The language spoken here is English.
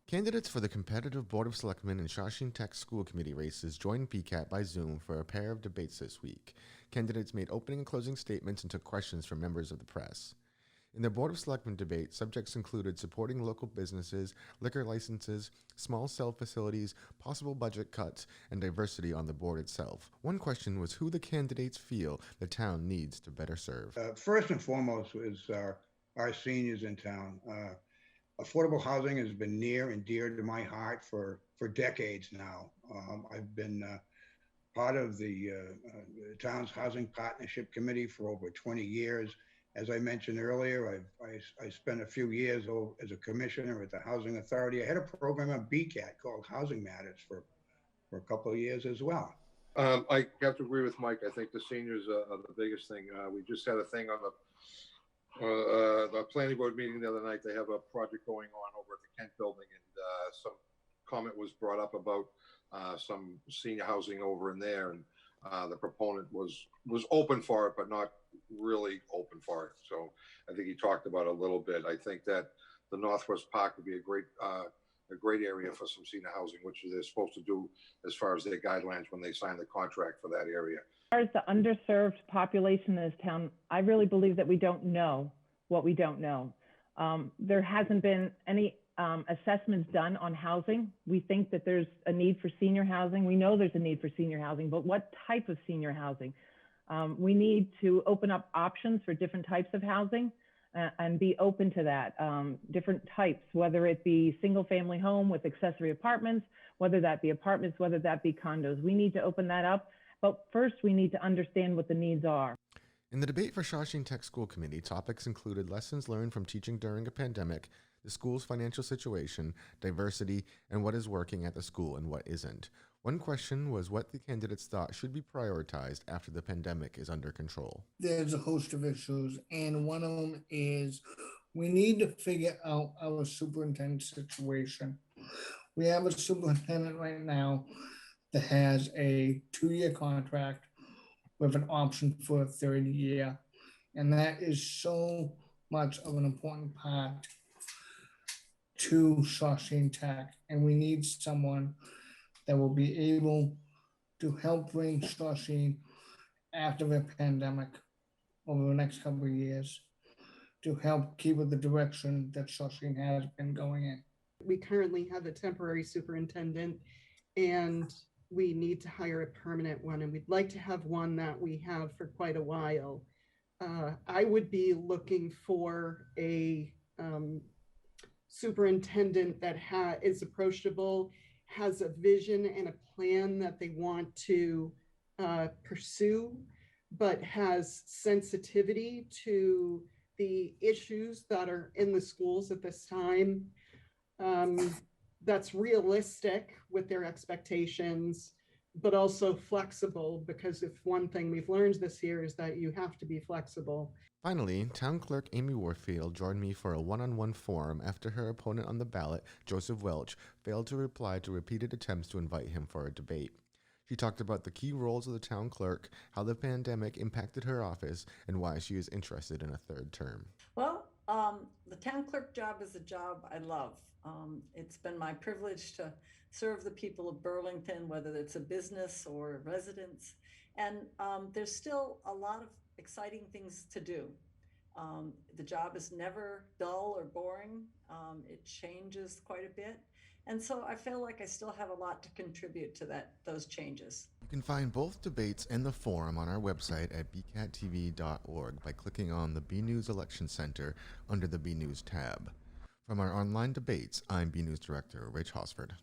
Candidates for the competitive Board of Selectmen and Shawsheen Tech School Committee races joined BCAT by Zoom for a pair of debates this week. Candidates made opening and closing statements and took questions from members of the press. In the Board of Selectmen debate, subjects included supporting local businesses, liquor licenses, small cell facilities, possible budget cuts, and diversity on the board itself. One question was who the candidates feel the town needs to better serve. First and foremost is our seniors in town. Affordable housing has been near and dear to my heart for decades now. I've been part of the town's housing partnership committee for over 20 years. As I mentioned earlier, I spent a few years as a commissioner at the Housing Authority. I had a program on BCAT called Housing Matters for a couple of years as well. I have to agree with Mike. I think the seniors are the biggest thing. We just had a thing on the planning board meeting the other night. They have a project going on over at the Kent building, and some comment was brought up about some senior housing over in there, and the proponent was open for it, but not really open for it. So I think he talked about it a little bit. I think that the Northwest Park would be a great area for some senior housing, which they're supposed to do as far as their guidelines when they sign the contract for that area. As far as the underserved population in this town, I really believe that we don't know what we don't know. There hasn't been any assessments done on housing. We think that there's a need for senior housing. We know there's a need for senior housing, but what type of senior housing? We need to open up options for different types of housing and be open to that. Different types, whether it be single family home with accessory apartments, whether that be apartments, whether that be condos. We need to open that up. But first, we need to understand what the needs are. In the debate for Shawsheen Tech School Committee, topics included lessons learned from teaching during a pandemic, the school's financial situation, diversity, and what is working at the school and what isn't. One question was what the candidates thought should be prioritized after the pandemic is under control. There's a host of issues, and one of them is we need to figure out our superintendent situation. We have a superintendent right now that has a 2-year contract with an option for a 3rd year. And that is so much of an important part to Shawsheen Tech. And we need someone that will be able to help bring Shawsheen after the pandemic over the next couple of years to help keep it the direction that Shawsheen has been going in. We currently have a temporary superintendent, and we need to hire a permanent one, and we'd like to have one that we have for quite a while. I would be looking for a superintendent that is approachable, has a vision and a plan that they want to pursue, but has sensitivity to the issues that are in the schools at this time. That's realistic with their expectations, but also flexible, because if one thing we've learned this year is that you have to be flexible. Finally, Town Clerk Amy Warfield joined me for a one-on-one forum after her opponent on the ballot, Joseph Welch, failed to reply to repeated attempts to invite him for a debate. She talked about the key roles of the town clerk, how the pandemic impacted her office, and why she is interested in a 3rd term. Well, the town clerk job is a job I love. It's been my privilege to serve the people of Burlington, whether it's a business or residents. And there's still a lot of exciting things to do. The job is never dull or boring. It changes quite a bit. And so I feel like I still have a lot to contribute to those changes. You can find both debates and the forum on our website at bcattv.org by clicking on the BNEWS Election Center under the BNEWS tab. From our online debates, I'm BNEWS Director Rich Hosford.